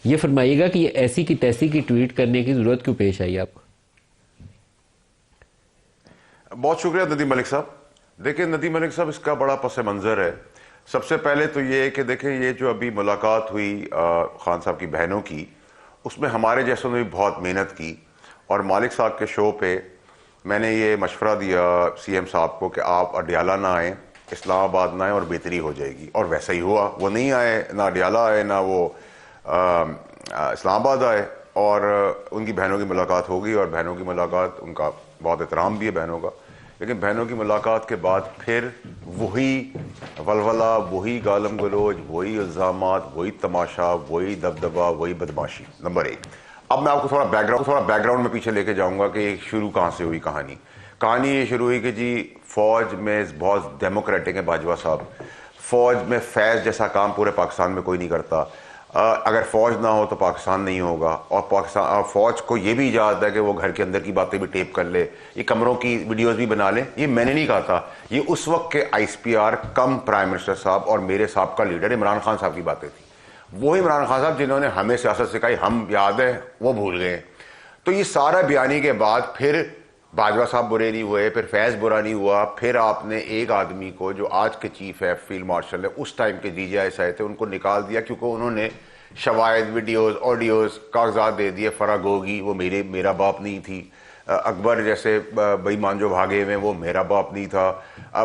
یہ فرمائیے گا کہ یہ ایسی کی تیسی کی ٹویٹ کرنے کی ضرورت کیوں پیش آئی آپ کو؟ بہت شکریہ ندیم ملک صاحب. دیکھیں ندیم ملک صاحب، اس کا بڑا پس منظر ہے. سب سے پہلے تو یہ کہ دیکھیں یہ جو ابھی ملاقات ہوئی خان صاحب کی بہنوں کی، اس میں ہمارے جیسوں نے بھی بہت محنت کی، اور مالک صاحب کے شو پہ میں نے یہ مشورہ دیا سی ایم صاحب کو کہ آپ اڈیالہ نہ آئیں، اسلام آباد نہ آئیں اور بہتری ہو جائے گی. اور ویسا ہی ہوا، وہ نہیں آئے، نہ اڈیالہ آئے نہ وہ اسلام آباد آئے، اور ان کی بہنوں کی ملاقات ہوگی. اور بہنوں کی ملاقات، ان کا بہت احترام بھی ہے بہنوں کا، لیکن بہنوں کی ملاقات کے بعد پھر وہی ولولہ، وہی گالم گلوچ، وہی الزامات، وہی تماشا، وہی دبدبہ، وہی بدماشی. نمبر ایک. اب میں آپ کو تھوڑا بیک گراؤنڈ میں پیچھے لے کے جاؤں گا کہ شروع کہاں سے ہوئی کہانی یہ شروع ہوئی کہ جی فوج میں بہت ڈیموکریٹک ہے باجوہ صاحب. فوج میں فیض جیسا کام پورے پاکستان میں کوئی نہیں کرتا. اگر فوج نہ ہو تو پاکستان نہیں ہوگا. اور فوج کو یہ بھی اجازت ہے کہ وہ گھر کے اندر کی باتیں بھی ٹیپ کر لے، یہ کمروں کی ویڈیوز بھی بنا لیں. یہ میں نے نہیں کہا تھا، یہ اس وقت کے I S P R cum prime minister صاحب اور میرے سابقہ لیڈر عمران خان صاحب کی باتیں تھیں. وہی عمران خان صاحب جنہوں نے ہمیں سیاست سکھائی، ہم یاد ہے وہ بھول گئے. تو یہ سارا بیانی کے بعد پھر باجوہ صاحب برے نہیں ہوئے، پھر فیض برا نہیں ہوا. پھر آپ نے ایک آدمی کو جو آج کے چیف ہے فیلڈ مارشل ہے، اس ٹائم کے ڈی جی آئی آئے تھے، ان کو نکال دیا کیونکہ انہوں نے شواہد، ویڈیوز، آڈیوز، کاغذات دے دیے. فرا گوگی وہ میرا باپ نہیں تھی. اکبر جیسے بے ایمان جو بھاگے ہوئے وہ میرا باپ نہیں تھا.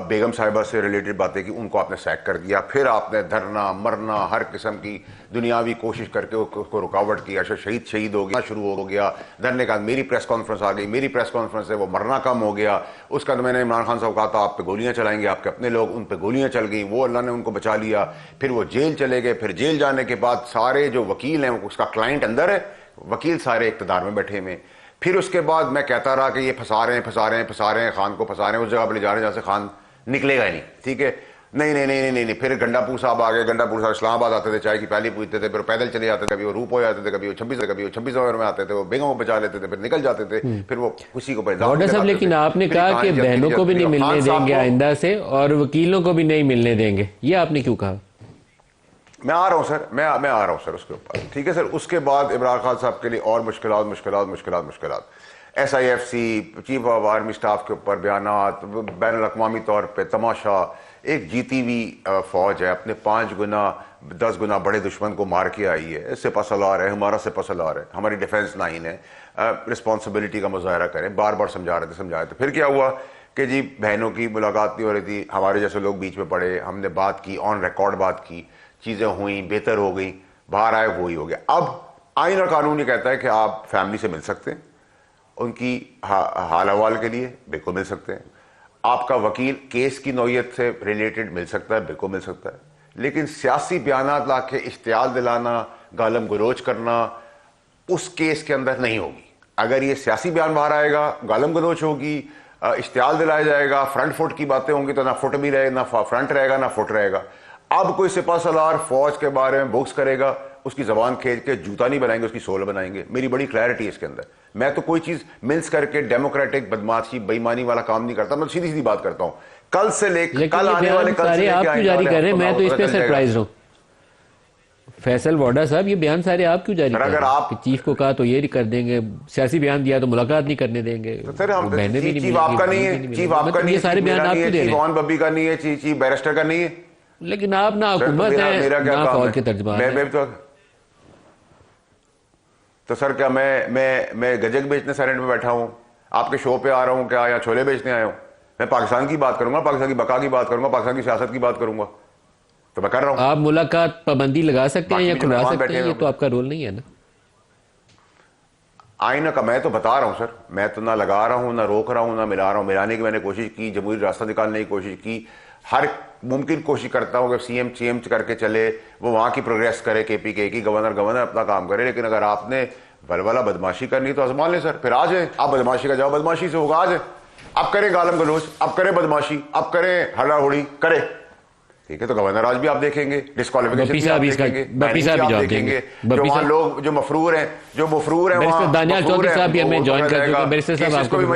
بیگم صاحبہ سے ریلیٹڈ باتیں کی، ان کو آپ نے سیک کر دیا. پھر آپ نے دھرنا مرنا ہر قسم کی دنیاوی کوشش کر کے اس کو رکاوٹ کی. اچھا شہید ہو گیا، شروع ہو گیا. دھرنے کا میری پریس کانفرنس آ گئی، میری پریس کانفرنس سے وہ مرنا کم ہو گیا. اس کا میں نے عمران خان صاحب کو کہا تھا آپ پہ گولیاں چلائیں گے، آپ کے اپنے لوگ، ان پہ گولیاں چل گئیں، وہ اللہ نے ان کو بچا لیا. پھر وہ جیل چلے گئے. پھر جیل جانے کے بعد سارے جو وکیل ہیں، اس کا کلائنٹ اندر ہے، وکیل سارے اقتدار میں بیٹھے ہوئے. پھر اس کے بعد میں کہتا رہا کہ یہ پھنسا رہے ہیں خان کو، پھنسا رہے ہیں اس جگہ پہ لے جا رہے ہیں جہاں سے خان نکلے گا ہی نہیں. ٹھیک ہے، نہیں. پھر گنڈا پور صاحب آ گئے. گنڈا پور صاحب اسلام آباد آتے تھے، چائے کی پیالی پوچھتے تھے، پھر پیدل چلے جاتے تھے. کبھی وہ روپ ہو جاتے تھے، کبھی وہ 26 میں آتے تھے، وہ بیگم کو بچا لیتے تھے، پھر نکل جاتے تھے. پھر وہ کسی کو صاحب لیکن آپ نے کہا کہ بہنوں کو بھی نہیں ملنے دیں گے آئندہ سے، اور وکیلوں کو بھی نہیں ملنے دیں گے. یہ آپ نے کیوں کہا؟ میں آ رہا ہوں سر، میں آ رہا ہوں سر اس کے اوپر. ٹھیک ہے سر. اس کے بعد عمران خان صاحب کے لیے اور مشکلات. S I F C, chief of army staff کے اوپر بیانات، بین الاقوامی طور پہ تماشا. ایک جیتی ہوئی فوج ہے، اپنے 5 گنا 10 گنا بڑے دشمن کو مار کے آئی ہے. سپہ سالار ہے، ہمارا سپہ سالار ہے، ہماری ڈیفنس لائن ہے. رسپانسبلٹی کا مظاہرہ کریں. بار بار سمجھا رہے تھے. پھر کیا ہوا کہ جی بہنوں کی ملاقات نہیں ہو رہی تھی، ہمارے جیسے لوگ بیچ میں پڑے، ہم نے بات کی، آن ریکارڈ بات کی، چیزیں ہوئیں، بہتر ہو گئیں، باہر آئے وہی ہو گیا. اب آئین اور قانون یہ کہتا ہے کہ آپ فیملی سے مل سکتے ہیں، ان کی حال احوال کے لیے بالکل مل سکتے ہیں. آپ کا وکیل کیس کی نوعیت سے ریلیٹڈ مل سکتا ہے، بالکل مل سکتا ہے. لیکن سیاسی بیانات لا کے اشتعال دلانا، گالم گلوچ کرنا اس کیس کے اندر نہیں ہوگی. اگر یہ سیاسی بیان باہر آئے گا، گالم گلوچ ہوگی، اشتعال دلایا جائے گا، فرنٹ فٹ کی باتیں ہوں گی، تو نہ فٹ بھی رہے، نہ فرنٹ رہے گا، نہ فٹ رہے گا. اب کوئی سپہ سالار فوج کے بارے میں بکس کرے گا، اس کی زبان کھینچ کے جوتا نہیں بنائیں گے، اس کی سول بنائیں گے. میری بڑی کلیئرٹی ہے اس کے اندر. میں تو کوئی چیز ملس کر کے ڈیموکریٹک بدماشی بےایمانی والا کام نہیں کرتا. میں سیدھی بات کرتا ہوں. کل سے لے کل آنے والے آپ کیوں جاری کر رہے ہیں؟ میں تو اس پہ سرپرائز ہوں. فیصل واڈا صاحب، یہ بیان سارے آپ کیوں جاری کر رہے ہیں؟ چیف کو کہا تو یہ کر دیں گے، سیاسی بیان دیا تو ملاقات نہیں کرنے دیں گے. چیف آپ کا نہیں ہے، چیف آپ کا نہیں ہے، سارے بیان آپ کیوں دے رہے ہیں؟ ببی کا نہیں ہے، چیف بیرسٹر کا نہیں ہے. لیکن آپ نہ حکومت ہیں نہ فوج کے ترجمان ہیں. تو سر کیا میں گجک بیچنے سینٹ میں بیٹھا ہوں، آپ کے شو پہ آ رہا ہوں کیا، یا چھولے بیچنے آیا ہوں؟ میں پاکستان کی بات کروں گا، پاکستان کی بقا کی بات کروں گا، پاکستان کی سیاست کی بات کروں گا. تو میں کر رہا ہوں. آپ ملاقات پابندی لگا سکتے ہیں یا کھلوا سکتے ہیں، یہ تو آپ کا رول نہیں ہے نا. آئینہ کا میں تو بتا رہا ہوں سر، میں تو نہ لگا رہا ہوں، نہ روک رہا ہوں، نہ ملا رہا ہوں. ملانے کی میں نے کوشش کی، جمہوری راستہ نکالنے کی کوشش کی، ہر ممکن کوشش کرتا ہوں کہ سی ایم کر کے چلے، وہ وہاں کی پروگریس کرے، کے پی کے کی گورنر اپنا کام کرے. لیکن اگر آپ نے ولولہ بدماشی کرنی تو آزما لیں سر. پھر آ جائیں آپ، بدماشی کا جاؤ، بدماشی سے ہوگا. آ جائیں، اب کریں گالم گلوچ، اب کریں بدماشی، اب کریں ہڑا ہوڑی کرے. ٹھیک ہے، تو گورنر آج بھی آپ دیکھیں گے، ڈسکوالیفیکیشن بھی آپ دیکھیں گے، جو وہاں لوگ جو مفرور ہیں وہاں دانیال چودھری صاحب بھی ہمیں جوائن کر چکے ہیں. بیرسٹر صاحب آپ کو بھی